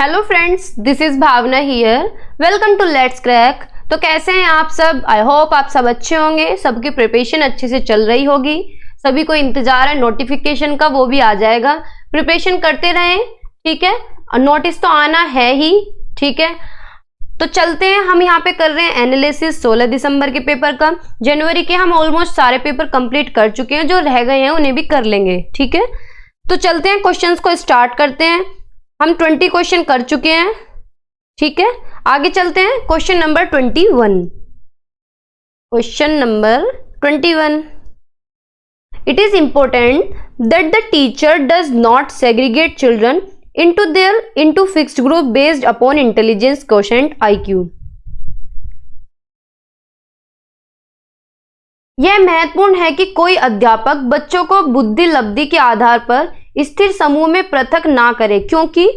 Hello friends, this is Bhavna here. Welcome to Let's Crack. तो कैसे हैं आप सब? आई होप आप सब अच्छे होंगे। सबकी प्रिपरेशन अच्छे से चल रही होगी। सभी को इंतजार है नोटिफिकेशन का, वो भी आ जाएगा। प्रिपरेशन करते रहें, ठीक है। नोटिस तो आना है ही, ठीक है। तो चलते हैं, हम यहाँ पे कर रहे हैं एनालिसिस 16 दिसंबर के पेपर का। जनवरी के हम ऑलमोस्ट सारे पेपर कंप्लीट कर चुके हैं, जो रह गए हैं उन्हें भी कर लेंगे, ठीक है। तो चलते हैं, क्वेश्चंस को स्टार्ट करते हैं। हम 20 क्वेश्चन कर चुके हैं, ठीक है। आगे चलते हैं, question number 21। Question number 21, it is important that the teacher does not segregate children into fixed group based upon intelligence quotient IQ। यह महत्वपूर्ण है कि कोई अध्यापक बच्चों को बुद्धि लब्धि के आधार पर स्थिर समूह में पृथक ना करे, क्योंकि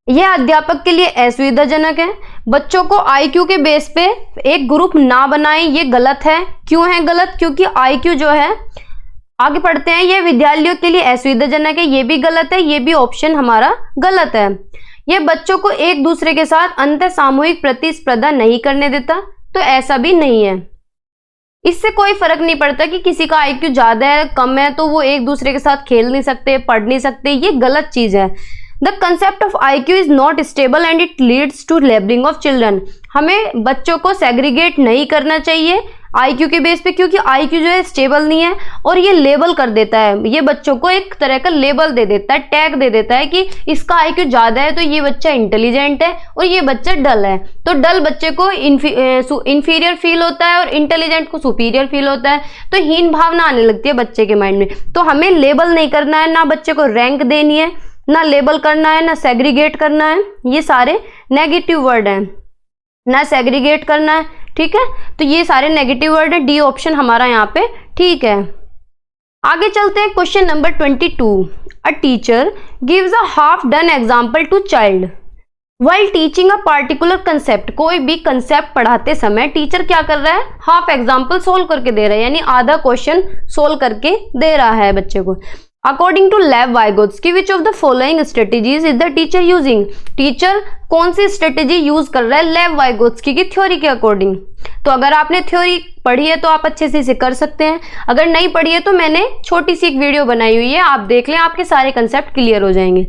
यह अध्यापक के लिए असुविधाजनक है। बच्चों को IQ के बेस पे एक ग्रुप ना बनाए, ये गलत है। क्यों है गलत? क्योंकि IQ जो है, आगे पढ़ते हैं, यह विद्यालयों के लिए असुविधाजनक है, ये भी गलत है। ये भी ऑप्शन हमारा गलत है। यह बच्चों को एक दूसरे के साथ अंतर सामूहिक प्रतिस्पर्धा नहीं करने देता, तो ऐसा भी नहीं है। इससे कोई फर्क नहीं पड़ता कि किसी का IQ ज्यादा है कम है, तो वो एक दूसरे के साथ खेल नहीं सकते, पढ़ नहीं सकते, ये गलत चीज है। The concept of IQ is not stable and it leads to labelling of children. हमें बच्चों को सेग्रीगेट नहीं करना चाहिए IQ के बेस पे, क्योंकि IQ जो है स्टेबल नहीं है और ये लेबल कर देता है। ये बच्चों को एक तरह का लेबल दे देता है, टैग दे देता है कि इसका IQ ज्यादा है तो ये बच्चा इंटेलिजेंट है और ये बच्चा डल है। तो डल बच्चे को इंफीरियर फील होता है और इंटेलिजेंट को सुपीरियर फील होता है, तो हीन भावना आने लगती है बच्चे के माइंड में। तो हमें लेबल नहीं करना है, ना बच्चे को रैंक देनी है, ना लेबल करना है, ना सेग्रीगेट करना है। ये सारे नेगेटिव वर्ड हैं, ना सेग्रीगेट करना है, ठीक है। तो ये सारे नेगेटिव वर्ड है, डी ऑप्शन हमारा यहाँ पे ठीक है। आगे चलते हैं, question number 22। A teacher gives a half done example to child while teaching a particular concept. कोई भी कंसेप्ट पढ़ाते समय टीचर क्या कर रहा है? हाफ एग्जाम्पल सोल्व करके दे रहा है, यानी आधा क्वेश्चन सोल्व करके दे रहा है बच्चे को। According to Lev Vygotsky which of the following strategies is the teacher using. Teacher कौन सी स्ट्रेटेजी यूज कर रहा है लेव वाइगोत्स्की की थ्योरी के अकॉर्डिंग? तो अगर आपने थ्योरी पढ़ी है तो आप अच्छे से इसे कर सकते हैं। अगर नहीं पढ़ी है तो मैंने छोटी सी एक वीडियो बनाई हुई है, आप देख लें, आपके सारे कंसेप्ट क्लियर हो जाएंगे।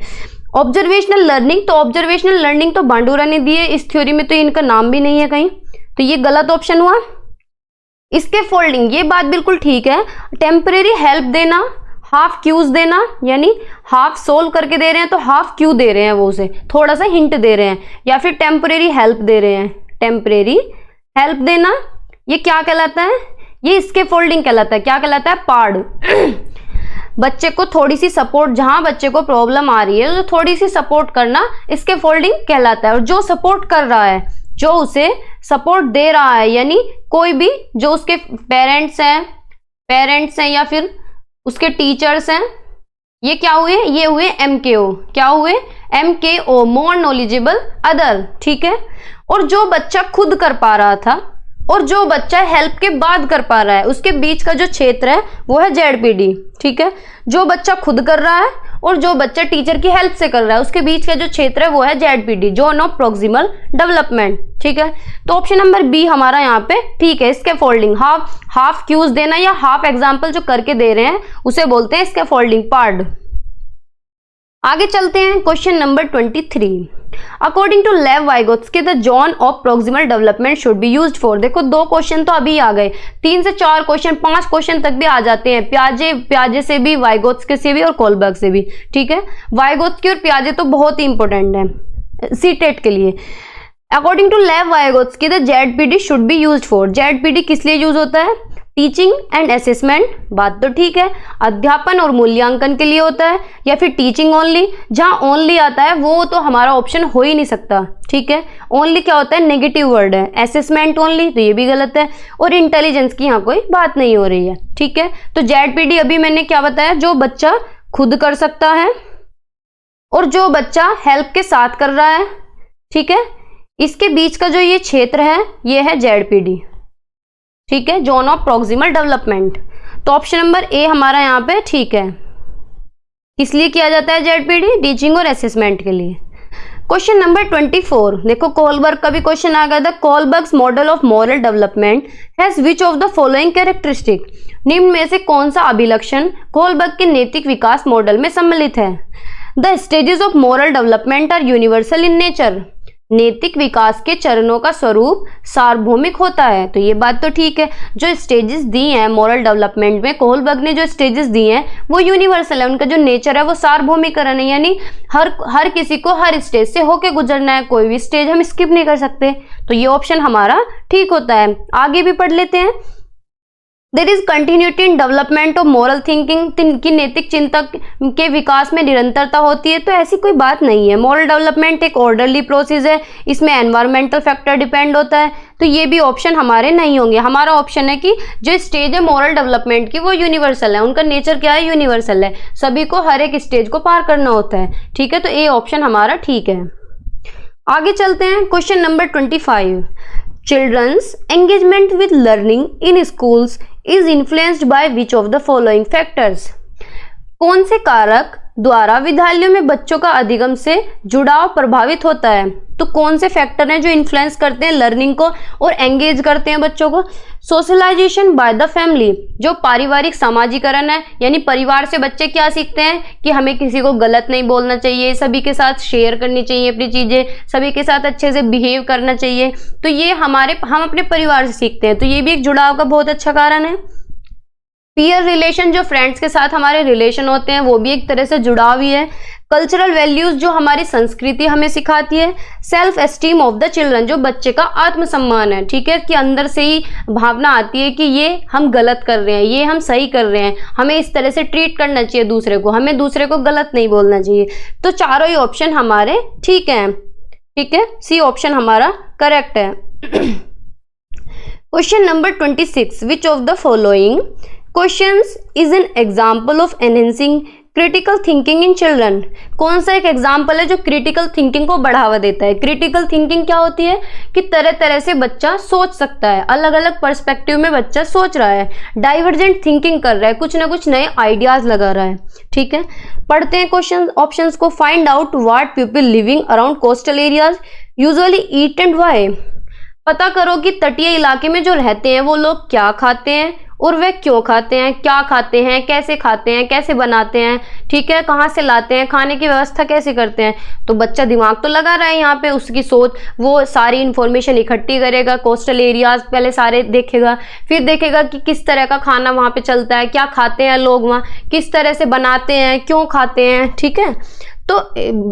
ऑब्जर्वेशनल लर्निंग, तो ऑब्जर्वेशनल लर्निंग तो बांडुरा ने दी है इस थ्योरी में, तो इनका नाम भी नहीं है कहीं, तो ये गलत ऑप्शन हुआ। इसके फोल्डिंग, ये बात बिल्कुल ठीक है। टेम्परेरी हेल्प देना, हाफ क्यूज देना, यानी हाफ सोल्व करके दे रहे हैं तो हाफ क्यू दे रहे हैं, वो उसे थोड़ा सा हिंट दे रहे हैं, या फिर टेम्परेरी हेल्प दे रहे हैं। टेम्परेरी हेल्प देना ये क्या कहलाता है? ये इसके फोल्डिंग कहलाता है। क्या कहलाता है? पार्ड। बच्चे को थोड़ी सी सपोर्ट, जहां बच्चे को प्रॉब्लम आ रही है तो थोड़ी सी सपोर्ट करना इसके फोल्डिंग कहलाता है। और जो सपोर्ट कर रहा है, जो उसे सपोर्ट दे रहा है, यानी कोई भी जो उसके पेरेंट्स हैं या फिर उसके टीचर्स हैं, ये क्या हुए? ये हुए MKO। क्या हुए? MKO, मोर नॉलेजेबल अदर, ठीक है। और जो बच्चा खुद कर पा रहा था और जो बच्चा हेल्प के बाद कर पा रहा है, उसके बीच का जो क्षेत्र है वो है ZPD, ठीक है। जो बच्चा खुद कर रहा है और जो बच्चा टीचर की हेल्प से कर रहा है, उसके बीच का जो क्षेत्र है वो है ZPD, zone of proximal development, ठीक है। तो ऑप्शन नंबर बी हमारा यहाँ पे ठीक है। इसके फोल्डिंग, हाफ क्यूज देना या हाफ एग्जाम्पल जो करके दे रहे हैं उसे बोलते हैं इसके फोल्डिंग, पार्ड। आगे चलते हैं, question number 23। According to Lev Vygotsky the zone of proximal development should be used for. देखो, 2 क्वेश्चन तो अभी आ गए, 3 से 4 क्वेश्चन, 5 क्वेश्चन तक भी आ जाते हैं, प्याजे से भी, वाइगोत्स्की से भी और कोलबर्ग से भी, ठीक है। वाइगोत्स्की और प्याजे तो बहुत ही इंपॉर्टेंट है सीटेट के लिए। According to Lev Vygotsky the ZPD should be used for. ZPD किस लिए यूज होता है? टीचिंग एंड असेसमेंट, बात तो ठीक है। अध्यापन और मूल्यांकन के लिए होता है, या फिर टीचिंग ओनली। जहां ओनली आता है वो तो हमारा ऑप्शन हो ही नहीं सकता, ठीक है। ओनली क्या होता है? नेगेटिव वर्ड है। असेसमेंट ओनली, तो ये भी गलत है। और इंटेलिजेंस की यहाँ कोई बात नहीं हो रही है, ठीक है। तो ZPD अभी मैंने क्या बताया? जो बच्चा खुद कर सकता है और जो बच्चा हेल्प के साथ कर रहा है, ठीक है। इसके बीच का जो ये क्षेत्र है ये है ZPD, ठीक है, जोन ऑफ प्रॉक्सिमल डेवलपमेंट। तो ऑप्शन नंबर ए हमारा यहाँ पे ठीक है। किस लिए किया जाता है ZPD? टीचिंग और असेसमेंट के लिए। क्वेश्चन नंबर 24, देखो कोलबर्ग का भी क्वेश्चन आ गया था। Kohlberg's model of moral development has which of the following characteristic, निम्न में से कौन सा अभिलक्षण कोलबर्ग के नैतिक विकास मॉडल में सम्मिलित है। The stages of moral development are universal in nature, नैतिक विकास के चरणों का स्वरूप सार्वभौमिक होता है। तो ये बात तो ठीक है, जो स्टेजेस दी हैं मॉरल डेवलपमेंट में, कोलबर्ग ने जो स्टेजेस दी हैं वो यूनिवर्सल है, उनका जो नेचर है वो सार्वभौमिकरण है, यानी हर किसी को हर स्टेज से होके गुजरना है, कोई भी स्टेज हम स्किप नहीं कर सकते। तो ये ऑप्शन हमारा ठीक होता है। आगे भी पढ़ लेते हैं। There is continuity in development of moral thinking, की नैतिक चिंतक के विकास में निरंतरता होती है। तो ऐसी कोई बात नहीं है, मॉरल डेवलपमेंट एक ऑर्डरली प्रोसेस है, इसमें एनवायरमेंटल फैक्टर डिपेंड होता है। तो ये भी ऑप्शन हमारे नहीं होंगे। हमारा ऑप्शन है कि जो स्टेज है मॉरल डेवलपमेंट की वो यूनिवर्सल है, उनका नेचर क्या है, यूनिवर्सल है, सभी को हर एक स्टेज को पार करना होता है। ठीक है, तो ए ऑप्शन हमारा ठीक है। आगे चलते हैं। Question number 25, children's engagement with learning in schools is influenced by which of the following factors, कौन से कारक द्वारा विद्यालयों में बच्चों का अधिगम से जुड़ाव प्रभावित होता है। तो कौन से फैक्टर हैं जो इन्फ्लुएंस करते हैं लर्निंग को और एंगेज करते हैं बच्चों को। सोशलाइजेशन बाय द फैमिली, जो पारिवारिक सामाजिकरण है, यानी परिवार से बच्चे क्या सीखते हैं कि हमें किसी को गलत नहीं बोलना चाहिए, सभी के साथ शेयर करनी चाहिए अपनी चीजें, सभी के साथ अच्छे से बिहेव करना चाहिए। तो ये हम अपने परिवार से सीखते हैं, तो ये भी एक जुड़ाव का बहुत अच्छा कारण है। पीयर रिलेशन, जो फ्रेंड्स के साथ हमारे रिलेशन होते हैं वो भी एक तरह से जुड़ाव ही है। कल्चरल वैल्यूज, जो हमारी संस्कृति हमें सिखाती है। Self esteem of the children, जो बच्चे का आत्मसम्मान है, ठीक है, कि अंदर से ही भावना आती है कि ये हम गलत कर रहे हैं, ये हम सही कर रहे हैं, हमें इस तरह से ट्रीट करना चाहिए दूसरे को, हमें दूसरे को गलत नहीं बोलना चाहिए। तो चारों ही ऑप्शन हमारे ठीक हैं। ठीक है, सी ऑप्शन हमारा करेक्ट है। Question number 26, which of the following questions is an example of enhancing critical thinking in children, कौन सा एक एग्जाम्पल है जो क्रिटिकल थिंकिंग को बढ़ावा देता है। क्रिटिकल थिंकिंग क्या होती है कि तरह तरह से बच्चा सोच सकता है, अलग अलग पर्सपेक्टिव में बच्चा सोच रहा है, डाइवर्जेंट थिंकिंग कर रहा है, कुछ ना कुछ नए आइडियाज लगा रहा है। ठीक है, पढ़ते हैं क्वेश्चन ऑप्शंस को। Find out what people living around coastal areas usually eat and why, पता करो कि तटीय इलाके में जो रहते हैं वो लोग क्या खाते हैं और वे क्यों खाते हैं, क्या खाते हैं, कैसे बनाते हैं, ठीक है, कहाँ से लाते हैं, खाने की व्यवस्था कैसे करते हैं। तो बच्चा दिमाग तो लगा रहा है यहाँ पे, उसकी सोच, वो सारी इंफॉर्मेशन इकट्ठी करेगा, कोस्टल एरियाज पहले सारे देखेगा, फिर देखेगा कि किस तरह का खाना वहाँ पे चलता है, क्या खाते हैं लोग वहाँ, किस तरह से बनाते हैं, क्यों खाते हैं। ठीक है, तो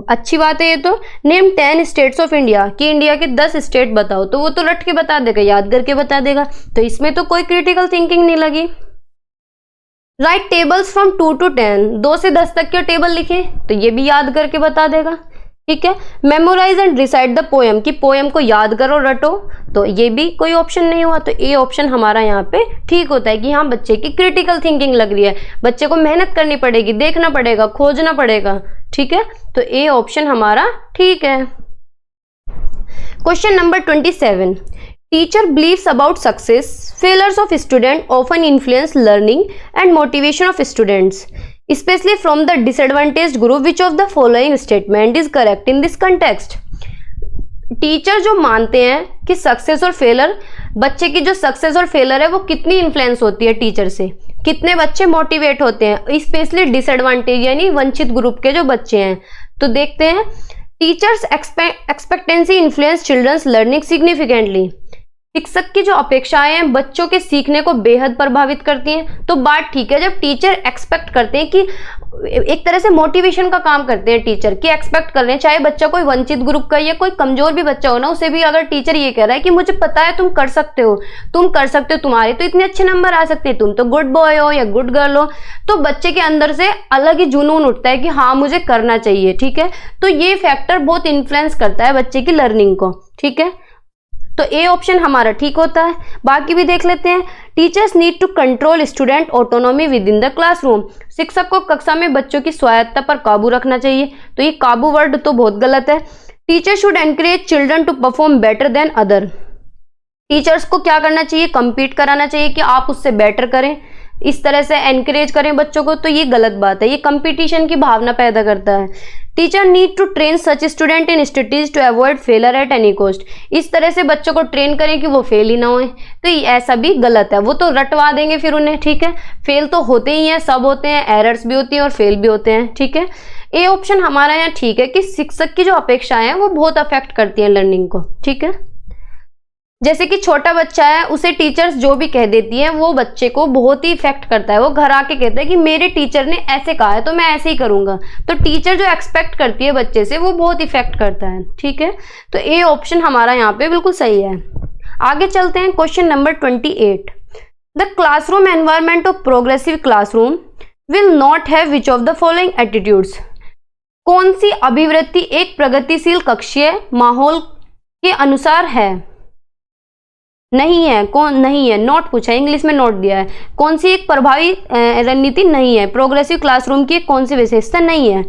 अच्छी बात है ये। तो नेम 10 स्टेट्स ऑफ इंडिया, कि इंडिया के 10 स्टेट बताओ, तो वो तो रट के बता देगा, याद करके बता देगा, तो इसमें तो कोई क्रिटिकल थिंकिंग नहीं लगी। राइट टेबल्स फ्रॉम 2 to 10, 2 से 10 तक के टेबल लिखे, तो ये भी याद करके बता देगा। ठीक है, memorize and recite the poem, कि पोएम को याद करो, रटो, तो ये भी कोई ऑप्शन नहीं हुआ। तो ए ऑप्शन हमारा यहाँ पे ठीक होता है कि हाँ बच्चे की क्रिटिकल थिंकिंग लग रही है, बच्चे को मेहनत करनी पड़ेगी, देखना पड़ेगा, खोजना पड़ेगा। ठीक है, तो ए ऑप्शन हमारा ठीक है। Question number 27, teacher believes about success failures of student often influence learning and motivation of students especially from the disadvantaged group, which of the following statement is correct in this context। Teacher जो मानते हैं कि success और failure, बच्चे की जो success और failure है वो कितनी इन्फ्लुएंस होती है टीचर से, कितने बच्चे मोटिवेट होते हैं, स्पेशली डिसएडवांटेज यानी वंचित ग्रुप के जो बच्चे हैं। तो देखते हैं, teachers expectancy influence children's learning significantly, शिक्षक की जो अपेक्षाएं हैं बच्चों के सीखने को बेहद प्रभावित करती हैं। तो बात ठीक है, जब टीचर एक्सपेक्ट करते हैं कि एक तरह से मोटिवेशन का काम करते हैं टीचर, कि एक्सपेक्ट कर रहे हैं, चाहे बच्चा कोई वंचित ग्रुप का या कोई कमजोर भी बच्चा हो ना, उसे भी अगर टीचर ये कह रहा है कि मुझे पता है तुम कर सकते हो, तुम्हारे तो इतने अच्छे नंबर आ सकते हैं, तुम तो गुड बॉय हो या गुड गर्ल हो, तो बच्चे के अंदर से अलग ही जुनून उठता है कि हाँ मुझे करना चाहिए। ठीक है, तो ये फैक्टर बहुत इन्फ्लुएंस करता है बच्चे की लर्निंग को। ठीक है, तो ए ऑप्शन हमारा ठीक होता है। बाकी भी देख लेते हैं। Teachers need to control student autonomy within the classroom, शिक्षक को कक्षा में बच्चों की स्वायत्ता पर काबू रखना चाहिए। तो ये काबू वर्ड तो बहुत गलत है। Teacher should encourage children to perform better than other, teachers को क्या करना चाहिए, कंपीट कराना चाहिए कि आप उससे बेटर करें। इस तरह से एनकरेज करें बच्चों को, तो ये गलत बात है, ये कंपटीशन की भावना पैदा करता है। Teacher need to train such student in studies to avoid failure at any cost. इस तरह से बच्चों को ट्रेन करें कि वो फेल ही ना होए, तो ऐसा भी गलत है। वो तो रटवा देंगे फिर उन्हें, ठीक है, फेल तो होते ही हैं, सब होते हैं, एरर्स भी होती हैं और फेल भी होते हैं, ठीक है। ए ऑप्शन हमारा यहाँ ठीक है कि शिक्षक की जो अपेक्षाएं हैं वो बहुत अफेक्ट करती हैं लर्निंग को, ठीक है। जैसे कि छोटा बच्चा है, उसे टीचर्स जो भी कह देती है वो बच्चे को बहुत ही इफेक्ट करता है। वो घर आके कहता है कि मेरे टीचर ने ऐसे कहा है तो मैं ऐसे ही करूंगा, तो टीचर जो एक्सपेक्ट करती है बच्चे से वो बहुत इफेक्ट करता है, ठीक है। तो ए ऑप्शन हमारा यहाँ पे बिल्कुल सही है। आगे चलते हैं, question number 28। The classroom environment of progressive classroom will not have which of the following attitudes. कौन सी अभिवृत्ति एक प्रगतिशील कक्षीय माहौल के अनुसार है? नहीं है, कौन नहीं है, नोट पूछा है, इंग्लिश में नोट दिया है। कौन सी एक प्रभावी रणनीति नहीं है, प्रोग्रेसिव क्लासरूम की कौन सी विशेषता नहीं है?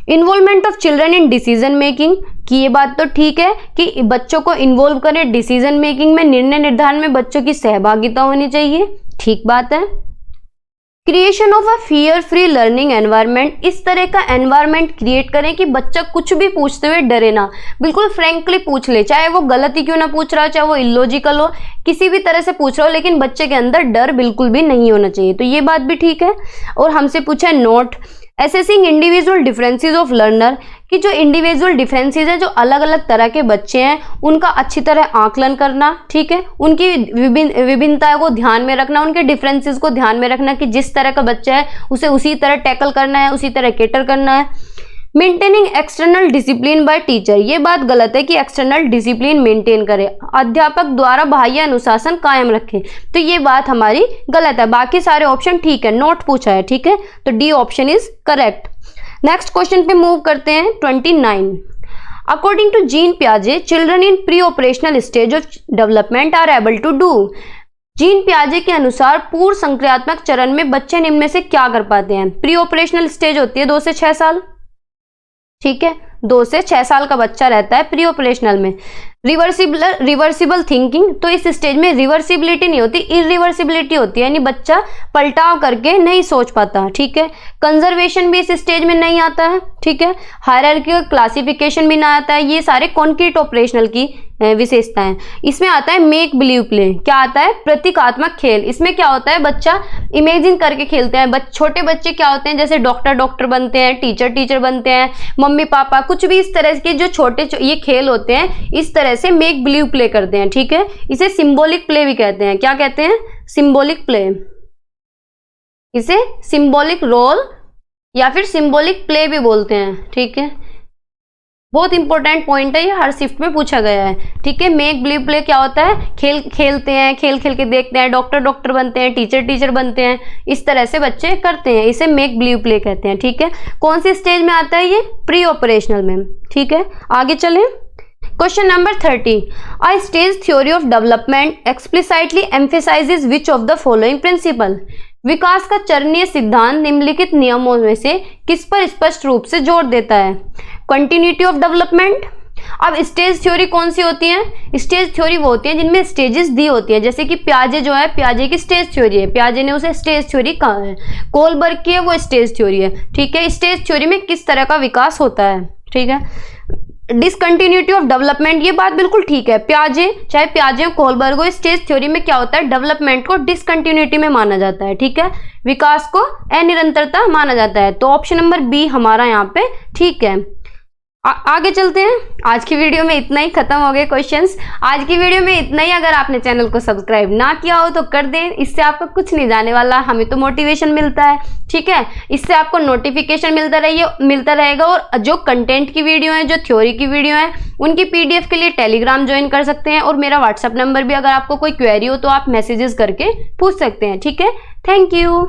Involvement of children in decision making, की ये बात तो ठीक है कि बच्चों को इन्वॉल्व करें डिसीजन मेकिंग में, निर्णय निर्धारण में बच्चों की सहभागिता होनी चाहिए, ठीक बात है। Creation of a fear free learning environment, इस तरह का एनवायरनमेंट क्रिएट करें कि बच्चा कुछ भी पूछते हुए डरे ना, बिल्कुल फ्रैंकली पूछ ले, चाहे वो गलत ही क्यों ना पूछ रहा, चाहे वो इलॉजिकल हो, किसी भी तरह से पूछ रहा हो, लेकिन बच्चे के अंदर डर बिल्कुल भी नहीं होना चाहिए, तो ये बात भी ठीक है। और हमसे पूछा है note assessing individual differences of learner, कि जो इंडिविजुअल डिफरेंसेस हैं, जो अलग अलग तरह के बच्चे हैं उनका अच्छी तरह आकलन करना, ठीक है, उनकी विभिन्नताओं को ध्यान में रखना, उनके डिफरेंसेस को ध्यान में रखना कि जिस तरह का बच्चा है उसे उसी तरह टैकल करना है, उसी तरह कैटर करना है। Maintaining external discipline by teacher, ये बात गलत है कि एक्सटर्नल डिसिप्लिन मेंटेन करे, अध्यापक द्वारा बाह्य अनुशासन कायम रखे, तो ये बात हमारी गलत है। बाकी सारे ऑप्शन ठीक है, नोट पूछा है, ठीक है, तो D option is correct. Next question पे मूव करते हैं, 29। अकॉर्डिंग टू जीन पियाजे, children in pre operational stage of development are able to do. Jean पियाजे के अनुसार पूर्व संक्रियात्मक चरण में बच्चे निम्न में से क्या कर पाते हैं? प्री ऑपरेशनल स्टेज होती है 2 से 6 साल, ठीक है, 2 से 6 साल का बच्चा रहता है प्री ऑपरेशनल में। रिवर्सिबल थिंकिंग, तो इस स्टेज में रिवर्सिबिलिटी नहीं होती, इरिवर्सिबिलिटी होती है, यानी बच्चा पलटाव करके नहीं सोच पाता, ठीक है। कंजर्वेशन भी इस स्टेज में नहीं आता है, ठीक है। हायरार्किकल क्लासिफिकेशन भी ना आता है, ये सारे कॉन्क्रीट ऑपरेशनल की विशेषताएं। इसमें आता है मेक बिलीव प्ले, क्या आता है? प्रतीकात्मक खेल। इसमें क्या होता है, बच्चा इमेजिन करके खेलते हैं। छोटे बच्चे क्या होते हैं, जैसे डॉक्टर बनते हैं, टीचर बनते हैं, मम्मी पापा, कुछ भी इस तरह के जो छोटे ये खेल होते हैं, इस तरह से मेक बिलीव प्ले करते हैं, ठीक है। इसे सिंबॉलिक प्ले भी कहते हैं। क्या कहते हैं? Symbolic play. इसे सिंबॉलिक रोल या फिर सिंबॉलिक प्ले भी बोलते हैं, ठीक है। बहुत इंपॉर्टेंट पॉइंट है ये, हर शिफ्ट में पूछा गया है, ठीक है। मेक बिलीव प्ले क्या होता है? खेल खेलते हैं, खेल के देखते हैं, डॉक्टर बनते हैं, टीचर बनते हैं, इस तरह से बच्चे करते हैं, इसे मेक बिलीव प्ले कहते हैं, ठीक है। कौन सी स्टेज में आता है ये? प्री ऑपरेशनल में, ठीक है। आगे चलें, question number 30। A stage theory of development explicitly emphasises which of the following principle. विकास का चरणीय सिद्धांत निम्नलिखित नियमों में से किस पर स्पष्ट रूप से जोर देता है? Continuity of development. अब स्टेज थ्योरी कौन सी होती है? स्टेज थ्योरी वो होती है जिनमें स्टेजेस दी होती है, जैसे कि पियाजे जो है, पियाजे की स्टेज थ्योरी है, पियाजे ने उसे स्टेज थ्योरी कहा है। कोलबर्ग की है, वो स्टेज थ्योरी है, ठीक है। स्टेज थ्योरी में किस तरह का विकास होता है, ठीक है। डिसकंटिन्यूटी ऑफ डेवलपमेंट, ये बात बिल्कुल ठीक है। पियाजे, चाहे पियाजे हो कोलबर्ग हो, स्टेज थ्योरी में क्या होता है, डेवलपमेंट को डिसकंटिन्यूटी में माना जाता है, ठीक है। विकास को अनिरंतरता माना जाता है, तो ऑप्शन नंबर बी हमारा यहाँ पे ठीक है। आगे चलते हैं। आज की वीडियो में इतना ही, खत्म हो गए क्वेश्चंस। आज की वीडियो में इतना ही। अगर आपने चैनल को सब्सक्राइब ना किया हो तो कर दें, इससे आपको कुछ नहीं जाने वाला, हमें तो मोटिवेशन मिलता है, ठीक है। इससे आपको नोटिफिकेशन मिलता रहेगा। और जो कंटेंट की वीडियो है, जो थ्योरी की वीडियो है, उनकी PDF के लिए टेलीग्राम ज्वाइन कर सकते हैं। और मेरा व्हाट्सएप नंबर भी, अगर आपको कोई क्वेरी हो तो आप मैसेजेस करके पूछ सकते हैं, ठीक है। Thank you.